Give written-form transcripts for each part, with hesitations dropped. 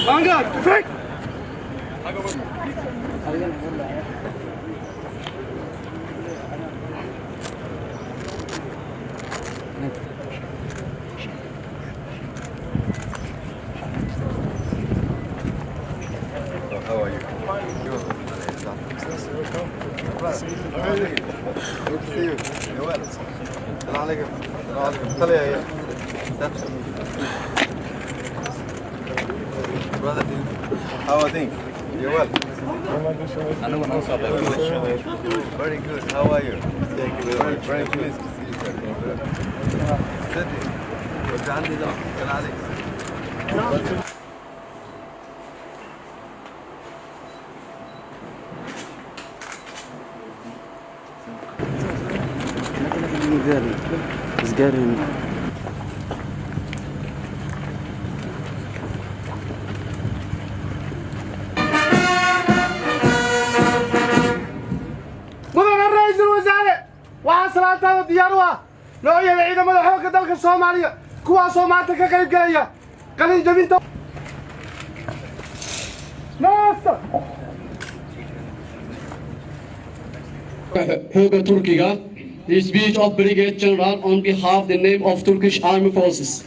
Vanguard, perfect. How are you? Good to see you. You're well. Salam alaikum. Salam alaikum. Tell you, brother, how are things? You're well. Very good. How are you? Thank you very much. Very pleased to see you. Sit here. What's Andy now? Salam alaikum. Sgarin. مدن رئيس الوزراء waxaa salaantaada diyaar u ah noocyada ciidamada xoogga dalka Soomaaliya kuwaasoo maanta ka qayb galaya qalin jabinta Xoogga Turkiga, the speech of Brigadier General on behalf of the name of Turkish Army Forces.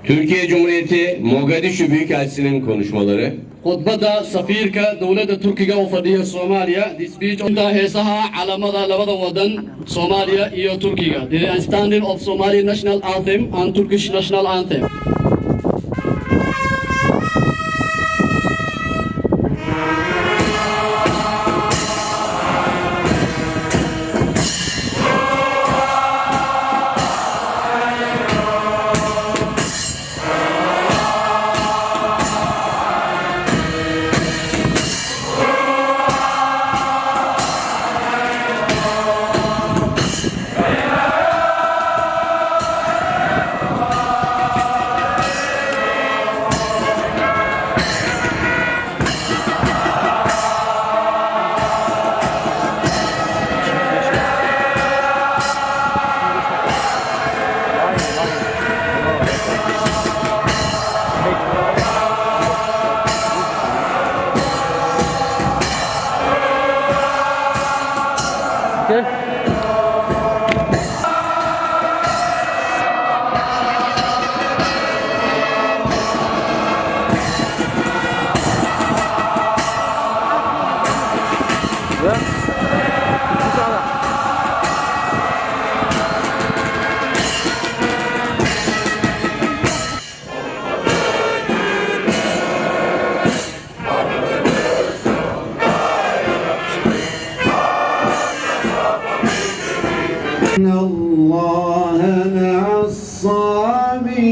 Türkiye Cumhuriyeti Mogadishu Büyükelçisi'nin konuşmaları. Khudbada Safirka Dowladda Turkiga oo fadhiya Soomaaliya, the speech on heesaha calamada labada wadan Soomaaliya iyo Turkiga, the understanding of Somali national anthem and Turkish national anthem. الله مع الصابرين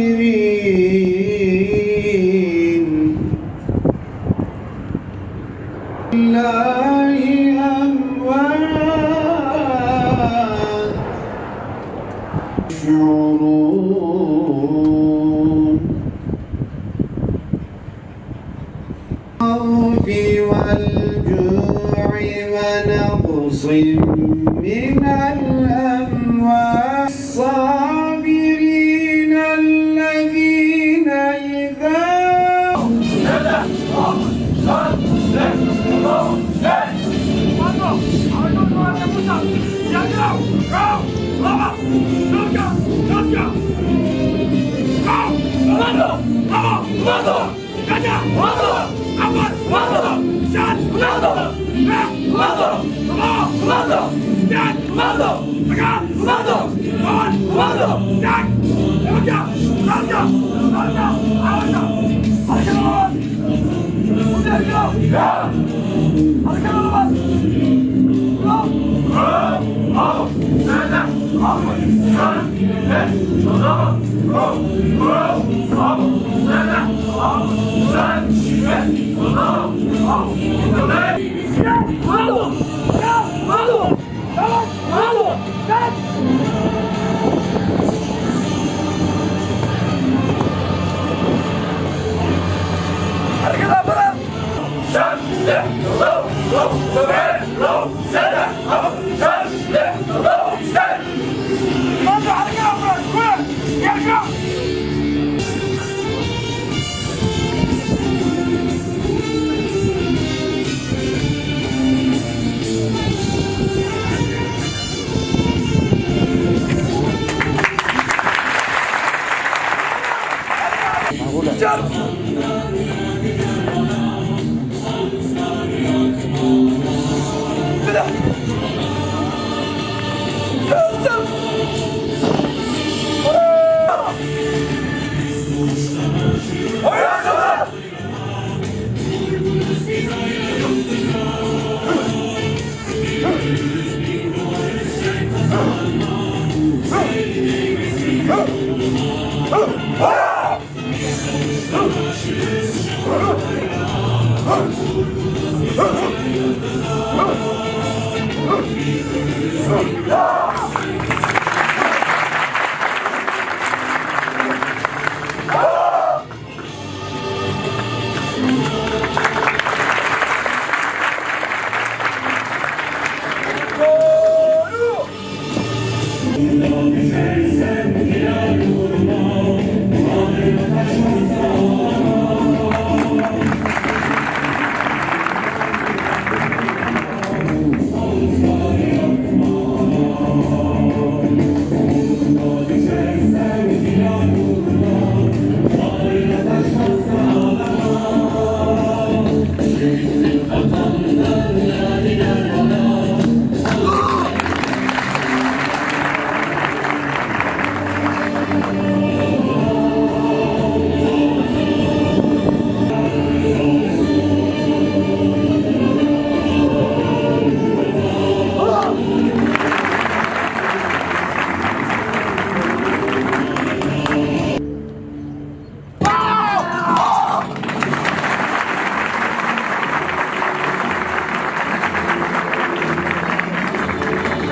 الله أموات شعورون الخوف والجوع ونقص من الأموال الصابرين الذين إذا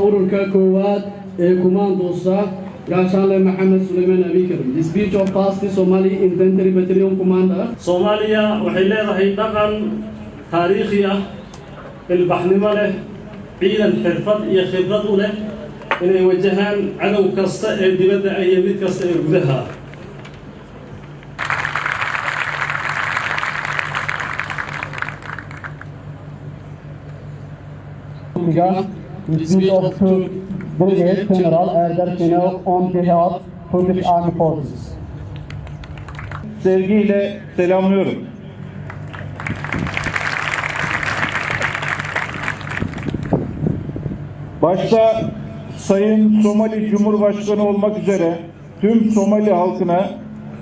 ururka koowaad ee kumaandoosta gaashaanle maxamed suleymaan abikar the speech of past Somali infantry battalion commander Soomaaliya waxay leedahay dhaqan taariikhi ah ilbaxnimo leh ciidan xirfad iyo khibrad u leh inay wajahaan cadow kasta ee dibadda iyo mid kasta ee gudaha the speech of Brigadier General Erdar Kemal on behalf of Turkish Army Forces. Sevgiyle selamlıyorum. Başta Sayın Somali Cumhurbaşkanı olmak üzere tüm Somali halkına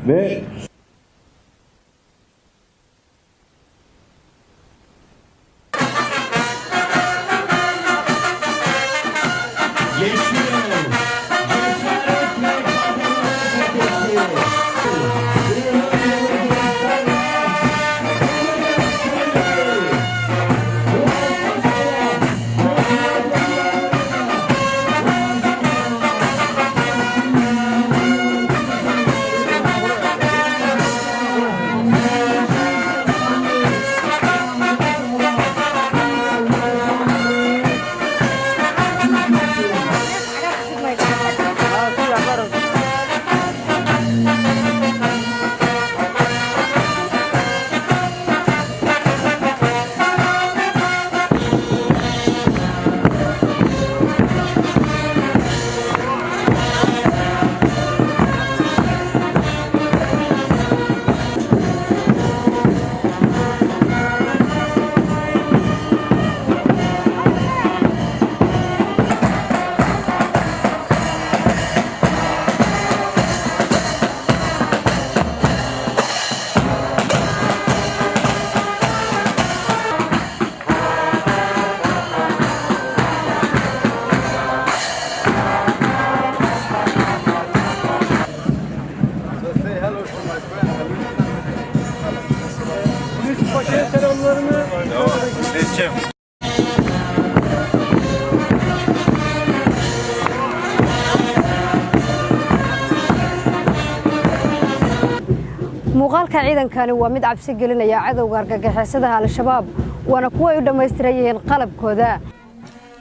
ve muuqaalka ciidankani waa mid cabsi gelinaya cadowga argagixisada al-shabaab wana kuwa ay u dhameystirayeen qalabkooda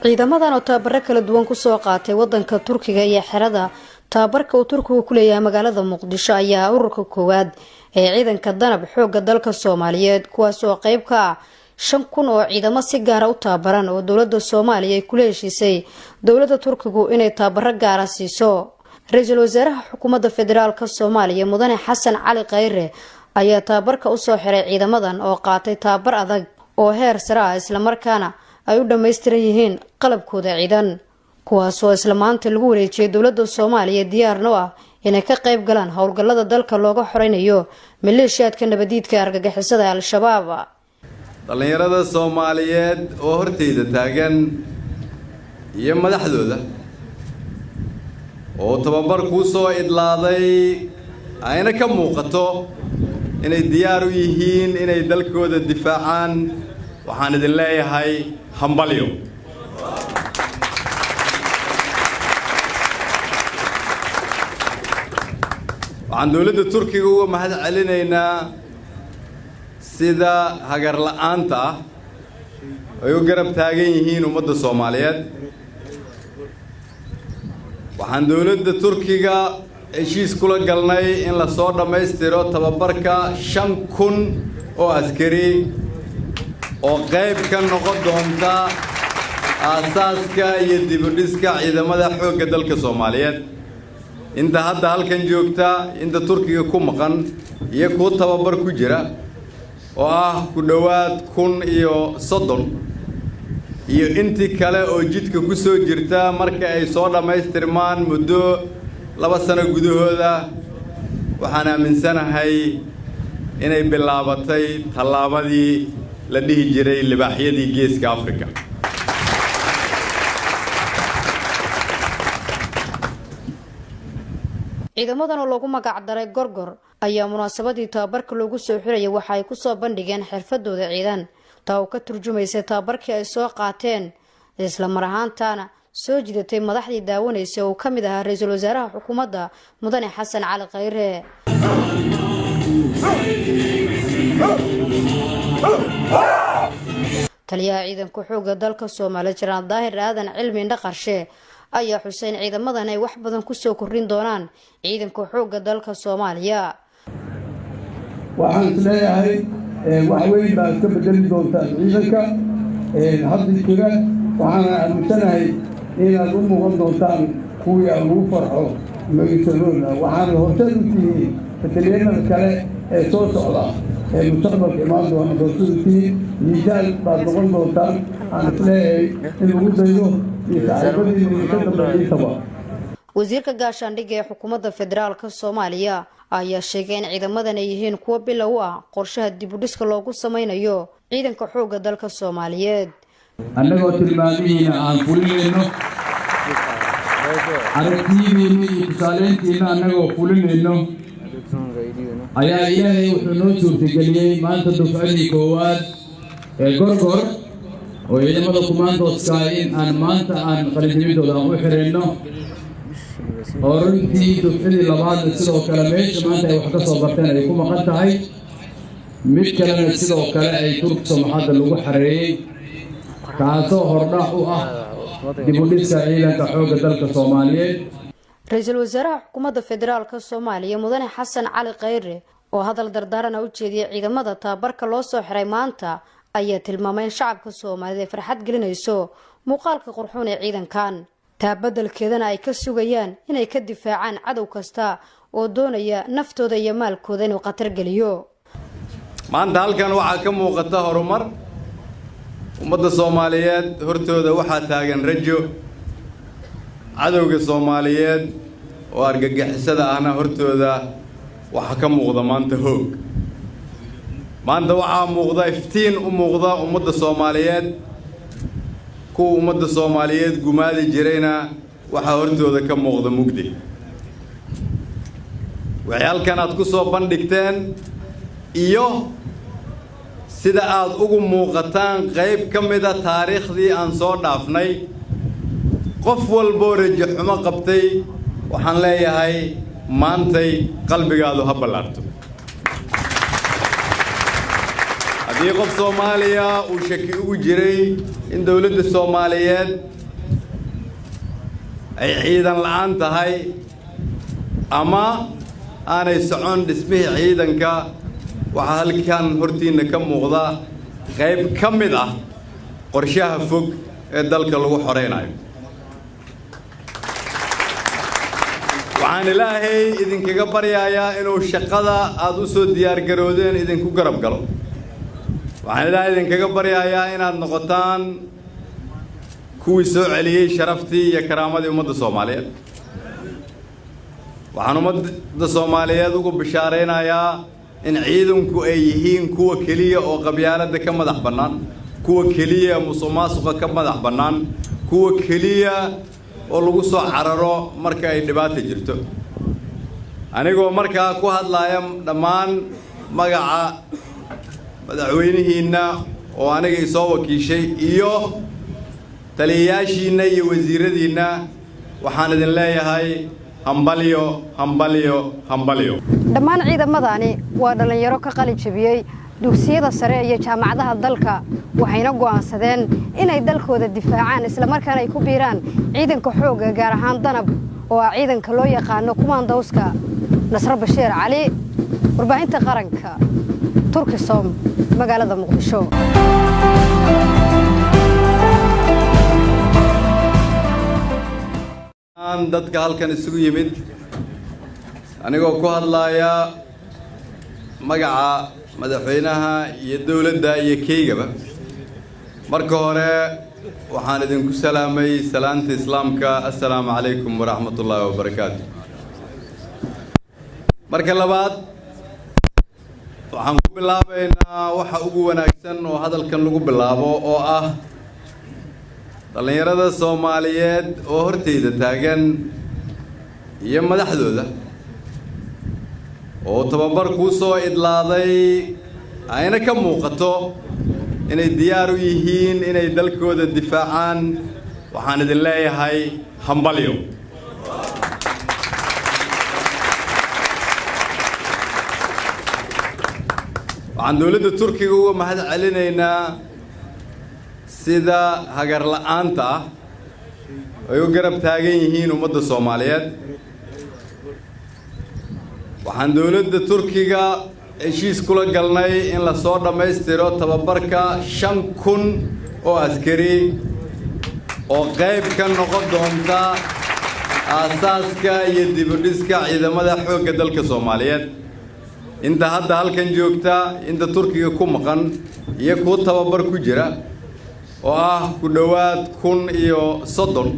ciidamadan oo tababar kala duwan ku soo qaatay wadanka Turkiga iyo xerada tababarka uu Turkigu ku leeyahay magaalada Muqdisho ayaa ururka koowaad ee ciidanka danab xooga dalka Soomaaliyeed kuwaas oo qayb ka ah 5,000 oo ciidamo si gaar ah u tababaran oo dawladda Soomaaliya ay ku leeshisay dawladda Turkigu inay tababaro gaar ah siiso ra-iisul wasaaraha xukuumadda federaalka Soomaaliya mudane Xasan Cali Khayre ayaa tababarka u soo xiray ciidamadan oo qaatay tababar adag oo heer sare ah isla markaana ay u dhameystiran yihiin qalabkooda ciidan kuwaas oo isla maanta lagu wareejiyay dowladda Soomaaliya diyaarna ah inay ka qayb galaan howlgallada dalka looga xoreynayo maleeshiyaadka nabadiidka argagixisada al-shabaab. dhalinyarada Soomaaliyeed oo horteyda taagan iyo madaxdooda oo tababar ku soo idlaaday ayna ka muuqato inay diyaar u yihiin inay dalkooda difaacaan waxaan idin leeyahay hambalyo. waxaan dowladda Turkiga uga mahad celinaynaa sida hagar la'aanta ah ay u garab taagan yihiin ummadda Soomaaliyeed. waxaan dowladda Turkiga heshiis kula galnay in la soo dhammaystiro tababarka 5,000 oo askari oo qayb ka noqon doonta aasaaska iyo dib u dhiska ciidamada xoogga dalka Soomaaliyeed. inta hadda halkan joogta inta Turkiga ku maqan iyo ku tababar ku jira oo ah ku dhawaad 1,030 iyo intii kale oo jidka ku soo jirta marka ay soo dhammaystirmaan muddo 2 sano gudahooda waxaan aaminsanahay inay bilaabatay tallaabadii la dhihi jiray libaaxyadii geeska Afrika. ciidamadan oo lagu magac daray Gorgor ayaa munaasabadii tababarka loogu soo xirayay waxa ay ku soo bandhigeen xirfadooda ciidan taa oo ka turjumaysa tababarkii ay soo qaateen isla mar ahaantaana soo jidatay madaxdii daawanaysa oo ka mid ahaa ra-iisul wasaaraha xukuumadda mudane Xasan Cali Khayre. taliyaha ciidanka xoogga dalka Soomaaliya Janaraal Daahir Aadan Cilmi Dhaqarshe ayaa xuseen ciidamadan ay wax badan ku soo kordhin doonaan ciidanka xoogga dalka Soomaaliya. waxaan isleeyahay wax weyn baa ka bedeli doonta ciidanka hadda jira waxaan aaminsanahay inaad u muuqan doontaan kuwii ugu farxo magaciisa waxaan horseed u tihiin bedelyeennada kale ee soo socda ee mustaqbalka imaan doona doortadii miisaan baad noqon doontaan aan isleeyahay in lagu dayo iyo saaxiibadiina ka dambeeytaba. wasiirka gaashaandhigga ee xukuumadda federaalka Soomaaliya ayaa sheegay in ciidamadan ay yihiin kuwa bilow ah qorshaha dib u dhiska loogu sameynayo ciidanka xoogga dalka Soomaaliyeed. annagoo tilmaamihiina aan fulinayno aragtiyihiina iyo tusaaleyntiina annagoo fulinayno ayaa ilaahay wuxuu noo suurtageliyey maanta dufcadii koowaad ee Gorgor oo ciidamada kumaandooska in aan maanta aan qalinjibintooda aan u xirayno oo runtii dufcadii labaadna sidoo kale meesha maanta ay wax ka soo barteen ay ku maqan tahay mid kalena sidoo kale ay Turkiga Soomaaliya lagu xareeyay kaasoo hordhac u ah dib u dhiska ciidanka xoogga dalka Soomaaliyeed. ra-iisul wasaaraha xukuumadda federaalka Soomaaliya mudane Xasan Cali Khayre oo hadal dardaaran u jeediyay ciidamada tababarka loo soo xiray maanta ayaa tilmaamay in shacabka Soomaaliyeed ay farxad gelinayso muuqaalka qurxoon ee ciidankan taa beddelkeedana ay ka sugayaan inay ka difaacaan cadow kasta oo doonaya naftooda iyo maalkooda inuu khatar geliyo. maanta halkan waxaa ka muuqata horumar ummadda Soomaaliyeed hortooda waxaa taagan rajo cadowga Soomaaliyeed oo argagixisada ahna hortooda waxa ka muuqda maanta hoog. maanta waxaa muuqda iftiin u muuqda ummadda Soomaaliyeed kuwa ummadda Soomaaliyeed gumaadi jirayna waxaa hortooda ka muuqda mugdi. waxay halkan aad ku soo bandhigteen iyo sida aad ugu muuqataan qayb ka mid ah taariikhdii aan soo dhaafnay qof walba rajo xumo qabtay waxaan leeyahay maantay qalbigaadu ha ballaarto. haddii qof Soomaaliya uu shaki ugu jiray in dowladda Soomaaliyeed ay ciidan la'aan tahay ama aanay socon dhismihii ciidanka waxaa halkan hortiina ka muuqda qayb ka mid ah qorshaha fog ee dalka lagu xoreynayo. waxaan ilaahay idinkaga baryayaa inuu shaqada aad u soo diyaar garoodeen idinku garab galo waxaan ilaahay idinkaga baryayaa inaad noqotaan kuwii soo celiyay sharaftii iyo karaamadii ummadda Soomaaliyeed waxaan ummadda Soomaaliyeed ugu bishaareynayaa in ciidanku ay yihiin kuwa kaliya oo qabyaaladda ka madax bannaan kuwa kaliya musuqmaasuqa ka madax bannaan kuwa kaliya oo lagu soo cararo marka ay dhibaato jirto anigoo markaa ku hadlaaya dhammaan magaca madaxweynihiina oo aniga isoo wakiishay iyo taliyayaashiina iyo wasiiradiina waxaan idin leeyahay hambalyo hambalyo hambalyo dhammaan ciidamadani waa dhalinyaro ka qalin jabiyay dugsiyada sare iyo jaamacadaha dalka waxayna go'aansadeen inay dalkooda difaacaan isla markaana ay ku biiraan ciidanka xoogga gaar ahaan danab oo ah ciidanka loo yaqaan kumaandowska Nasr Bashiir Cali warbaahinta qaranka Turkisom magaalada Muqdisho dadka halkan isugu yimid anigoo ku hadlaaya magaca madaxweynaha iyo dawladda iyo keygaba marka hore waxaan idinku salaamay salaanta islaamka assalaamu calaykum waraxmatullaahi wabarakaatu marka labaad waxaan ku bilaabaynaa waxa ugu wanaagsan oo hadalkan lagu bilaabo oo ah dhalinyarada Soomaaliyeed oo horteyda taagan iyo madaxdooda oo tababar ku soo idlaaday ayna ka muuqato inay diyaar u yihiin inay dalkooda difaacaan waxaan idin leeyahay hambalyo waxaan dawladda Turkiga uga mahad celinaynaa sida hagar la'aanta ay u garab taagan yihiin ummadda Soomaaliyeed waxaan dawladda Turkiga heshiis kula galnay in la soo dhameystiro tababarka 5,000 oo askari oo qayb ka noqon doonta aasaaska iyo dib u dhiska ciidamada xoogga dalka Soomaaliyeed inta hadda halkan joogta inta Turkiga ku maqan iyo ku tababar ku jira oo ah ku dhawaad 1,030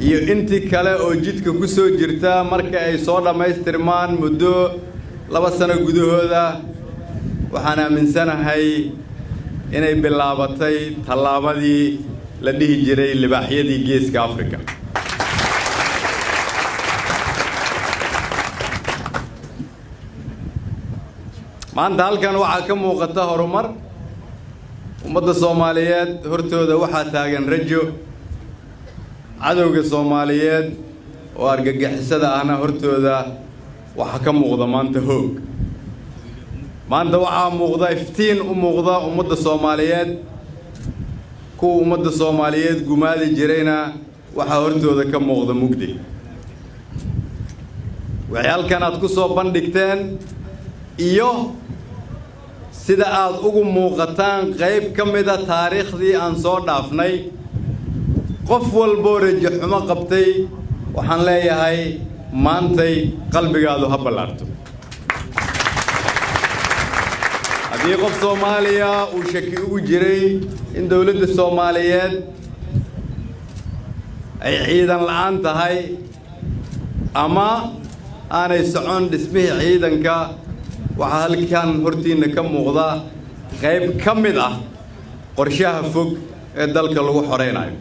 iyo intii kale oo jidka ku soo jirta marka ay soo dhameystirmaan muddo 2 sano gudahooda waxaan aaminsanahay inay bilaabatay tallaabadii la dhihi jiray libaaxyadii geeska Afrika maanta halkan waxaa ka muuqata horumar ummadda Soomaaliyeed hortooda waxaa taagan rajo cadowga Soomaaliyeed oo argagixisada ahna hortooda waxa ka muuqda maanta hoog maanta waxaa muuqda iftiin u muuqda ummadda Soomaaliyeed ku ummadda Soomaaliyeed gumaadi jirayna waxa hortooda ka muuqda mugdi waxay halkan aad ku soo bandhigteen iyo sida aad ugu muuqataan qayb ka mid ah taariikhdii aan soo dhaafnay qof walba rajo xumo qabtay waxaan leeyahay maantay qalbigaadu ha ballaarto haddii qof Soomaaliya uu shaki ugu jiray in dawladda Soomaaliyeed ay ciidan la'aan tahay ama aanay socon dhismihii ciidanka waxaa halkan hortiina ka muuqda qayb ka mid ah qorshaha fog ee dalka lagu xoreynayo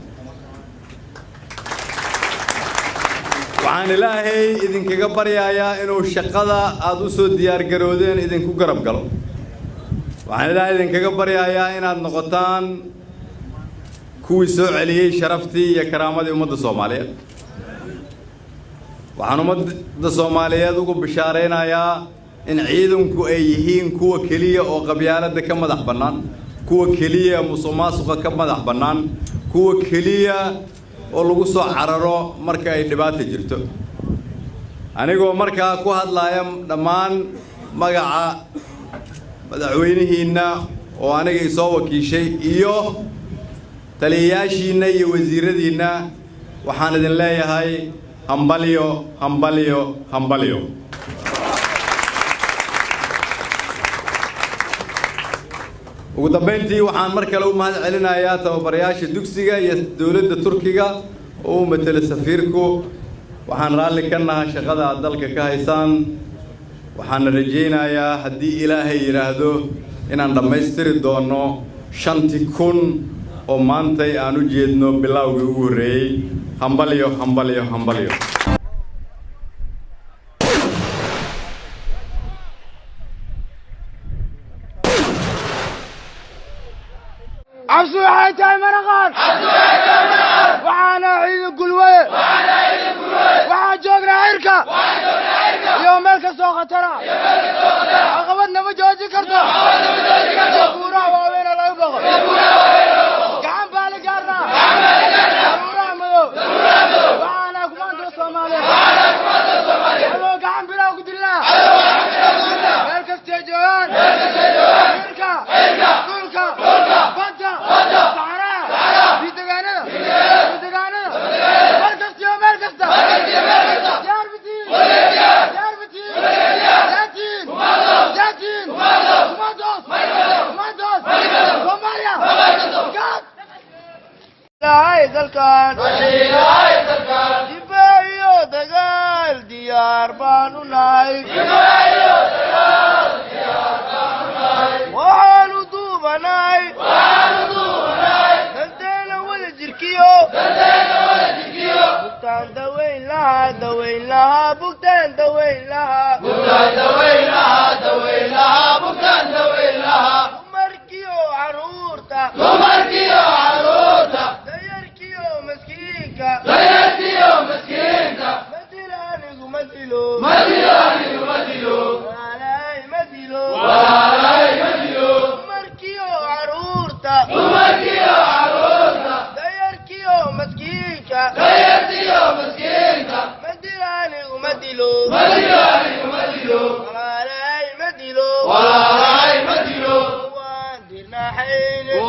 waxaan ilaahay idinkaga baryayaa inuu shaqada aad u soo diyaar garoodeen idinku garab galo waxaan ilaahay idinkaga baryayaa inaad noqotaan kuwii soo celiyay sharaftii iyo karaamadii ummadda Soomaaliyeed waxaan ummadda Soomaaliyeed ugu bishaareynayaa in ciidanku ay yihiin kuwa kaliya oo qabyaaladda ka madax bannaan kuwa kaliya musuqmaasuqa ka madax bannaan kuwa kaliya oo lagu soo cararo marka ay dhibaato jirto anigoo markaa ku hadlaaya dhammaan magaca madaxweynihiina oo aniga isoo wakiishay iyo taliyayaashiina iyo wasiiradiina waxaan idin leeyahay hambalyo hambalyo hambalyo. ugu dambeyntii waxaan mar kale u mahad celinayaa tababarayaasha dugsiga iyo dawladda Turkiga oo matala safiirku. waxaan raalli ka nahay shaqada aad dalka ka haysaan. waxaan rajaynayaa haddii Ilaahay yiraahdo inaan dhammaystiri doono 5,000 oo maantay aan u jeedno bilowgii ugu horeeyay. hambalyo hambalyo hambalyo. عبسو حيتاي مرقان وعانا عيد القلوة وعا جوغنا عيركا يوم ملكا سوقة ترى عقبتنا مجوزي كرتو جبورا وعوين الله يبغى قعان بالي قارنا جبورا مدو وعانا كماندو الصومالي حلو قعان بلا وقد الله ملكا استيجوان عيركا كلكا فانتا صحراء في دقانا مركز جاربتي جاتين كوماندوس صوماليا قاد هاي دلكان دفاعيو دقال ديار بانو ناي وحالو دوباناي بكتان دوين لها بكتان دوين لها مركيو عرورتا ديركيو مسكينكا مدلو وعلاي مدلو مركيو عرورتا ديركيو مسكينكا مدلاني ومدلو وعلاي مدلو واندرنا حيني